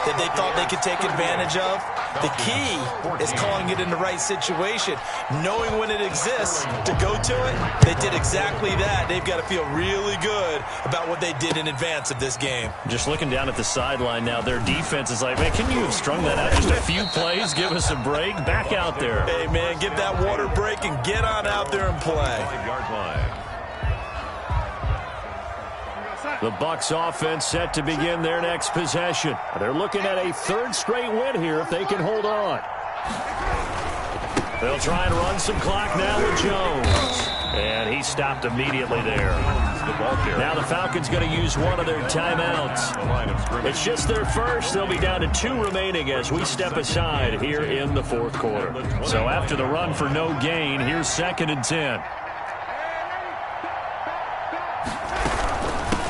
that they thought they could take advantage of? The key is calling it in the right situation, knowing when it exists to go to it. They did exactly that. They've got to feel really good about what they did in advance of this game. Just looking down at the sideline now, their defense is like, man, can you have strung that out just a few plays? Give us a break. Back out there. Hey, man, give that water break and get on out there and play. 5-yard line. The Bucs offense set to begin their next possession. They're looking at a 3rd straight win here if they can hold on. They'll try and run some clock now with Jones. And he stopped immediately there. Now the Falcons going to use one of their timeouts. It's just their first. They'll be down to 2 remaining as we step aside here in the 4th quarter. So after the run for no gain, here's 2nd and 10.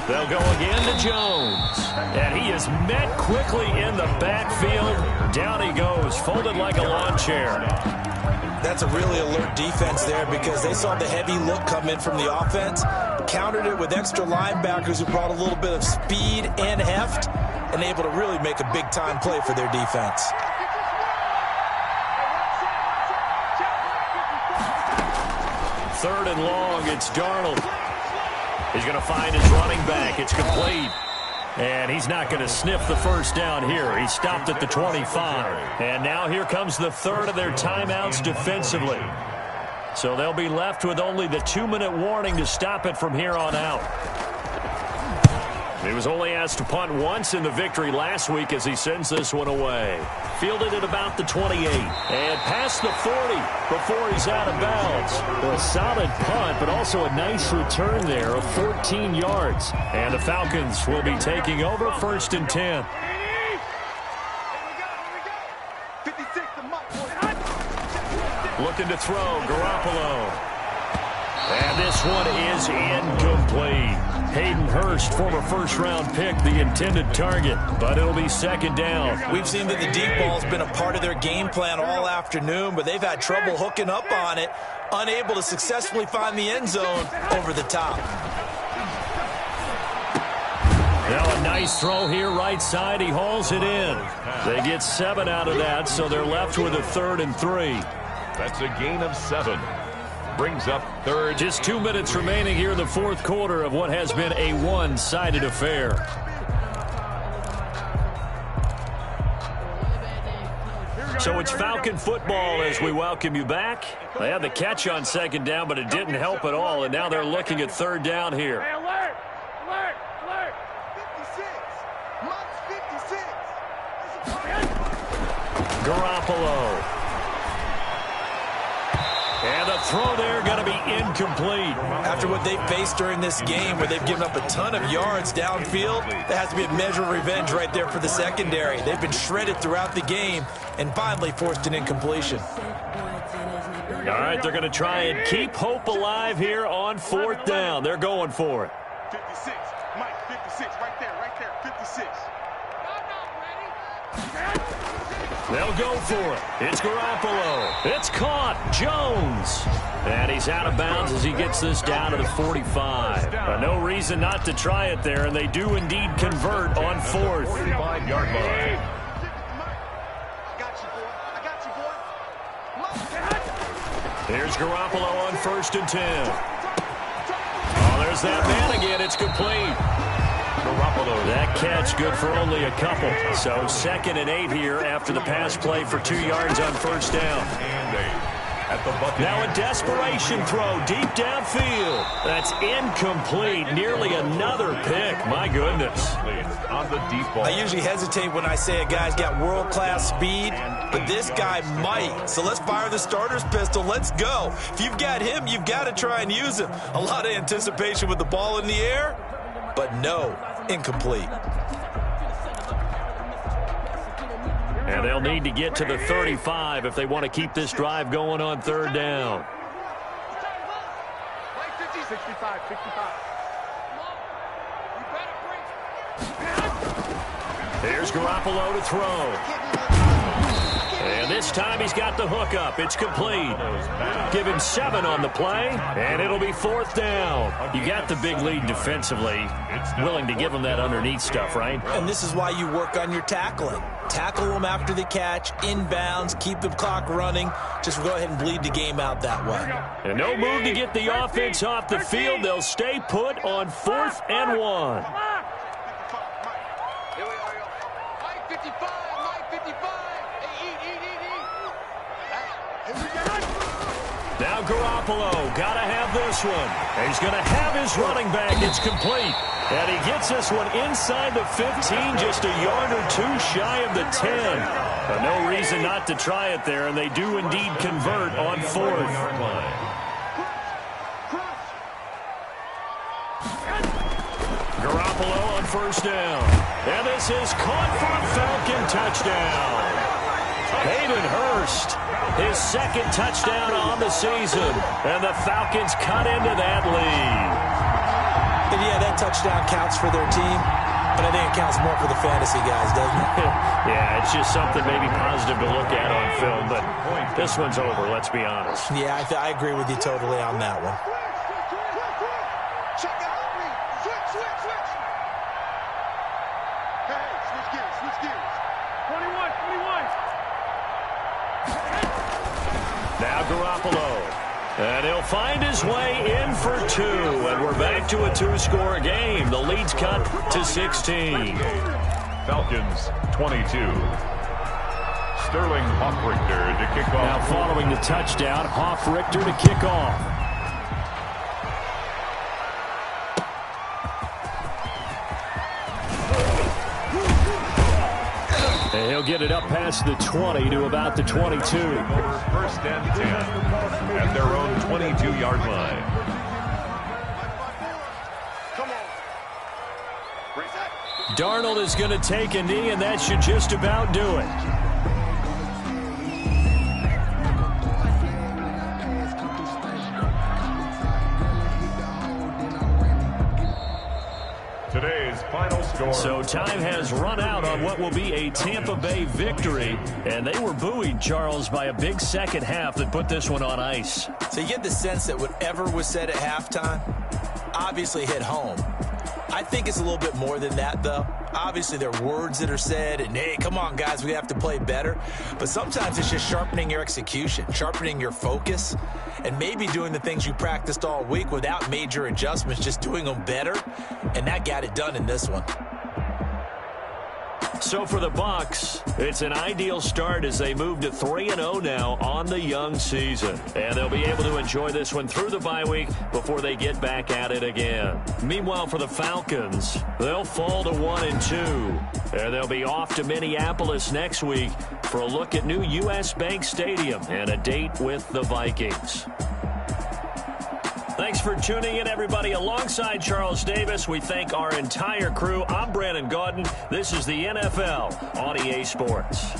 They'll go again to Jones. And he is met quickly in the backfield. Down he goes, folded like a lawn chair. That's a really alert defense there because they saw the heavy look come in from the offense, countered it with extra linebackers who brought a little bit of speed and heft, and able to really make a big-time play for their defense. Third and long, it's Darnold. He's going to find his running back. It's complete. And he's not going to sniff the first down here. He stopped at the 25. And now here comes the 3rd of their timeouts defensively. So they'll be left with only the 2-minute warning to stop it from here on out. He was only asked to punt once in the victory last week as he sends this one away. Fielded at about the 28. And past the 40 before he's out of bounds. Well, a solid punt, but also a nice return there of 14 yards. And the Falcons will be taking over 1st and 10. Looking to throw, Garoppolo. And this one is incomplete. Hayden Hurst, former first-round pick, the intended target, but it'll be 2nd down. We've seen that the deep ball's been a part of their game plan all afternoon, but they've had trouble hooking up on it, unable to successfully find the end zone over the top. Now a nice throw here, right side. He hauls it in. They get 7 out of that, so they're left with a 3rd and 3. That's a gain of 7. Brings up 3rd. Just 2 minutes remaining here in the 4th quarter of what has been a one-sided affair. So it's Falcon football as we welcome you back. They had the catch on 2nd down, but it didn't help at all, and now they're looking at 3rd down here. Hey, alert! Alert! Alert! 56. Much 56. Garoppolo. And the throw there going to be incomplete. After what they've faced during this game where they've given up a ton of yards downfield, there has to be a measure of revenge right there for the secondary. They've been shredded throughout the game and finally forced an incompletion. All right, they're going to try and keep hope alive here on 4th down. They're going for it. 56. Mike, 56. Right there, 56. They'll go for it. It's Garoppolo. It's caught. Jones. And he's out of bounds as he gets this down to the 45. No reason not to try it there, and they do indeed convert on 4th. 45-yard line. Here's Garoppolo on 1st and 10. Oh, there's that man again. It's complete. Garoppolo. That catch good for only a couple. So 2nd and 8 here after the pass play for 2 yards on 1st down. And 8 at the bucket. Now a desperation throw deep downfield. That's incomplete. Nearly another pick. My goodness. On the deep ball. I usually hesitate when I say a guy's got world-class speed, but this guy might. So let's fire the starter's pistol. Let's go. If you've got him, you've got to try and use him. A lot of anticipation with the ball in the air, but no, incomplete. And they'll need to get to the 35 if they want to keep this drive going on 3rd down. 65. Here's Garoppolo to throw. And this time he's got the hook up. It's complete. Give him 7 on the play, and it'll be 4th down. You got the big lead defensively. Willing to give him that underneath stuff, right? And this is why you work on your tackling. Tackle them after the catch, inbounds, keep the clock running. Just go ahead and bleed the game out that way. And no move to get the offense off the field. They'll stay put on 4th and 1. Mike 55. Now Garoppolo, got to have this one. And he's going to have his running back. It's complete. And he gets this one inside the 15, just a yard or 2 shy of the 10. But no reason not to try it there, and they do indeed convert on 4th. Garoppolo on 1st down. And this is caught for a Falcon touchdown. Hayden Hurst, his 2nd touchdown on the season, and the Falcons cut into that lead. And yeah, that touchdown counts for their team, but I think it counts more for the fantasy guys, doesn't it? Yeah, it's just something maybe positive to look at on film, but this one's over, let's be honest. Yeah, I agree with you totally on that one. Check out. Switch. Hey, switch gears. 21. Now Garoppolo. And he'll find his way in for 2. And we're back to a 2-score game. The lead's cut to 16. Falcons 22. Sterling Hoffrichter to kick off. Now following the touchdown, Hoffrichter to kick off. And he'll get it up past the 20 to about the 22. First and 10 at their own 22-yard line. Darnold is going to take a knee, and that should just about do it. Today's final score. So time has run out on what will be a Tampa Bay victory, and they were buoyed, Charles, by a big second half that put this one on ice. So you get the sense that whatever was said at halftime obviously hit home. I think it's a little bit more than that, though. Obviously, there are words that are said, and, hey, come on, guys, we have to play better. But sometimes it's just sharpening your execution, sharpening your focus, and maybe doing the things you practiced all week without major adjustments, just doing them better. And that got it done in this one. So for the Bucs, it's an ideal start as they move to 3-0 now on the young season. And they'll be able to enjoy this one through the bye week before they get back at it again. Meanwhile, for the Falcons, they'll fall to 1-2. And they'll be off to Minneapolis next week for a look at new U.S. Bank Stadium and a date with the Vikings. Thanks for tuning in, everybody. Alongside Charles Davis, we thank our entire crew. I'm Brandon Gaudin. This is the NFL on EA Sports.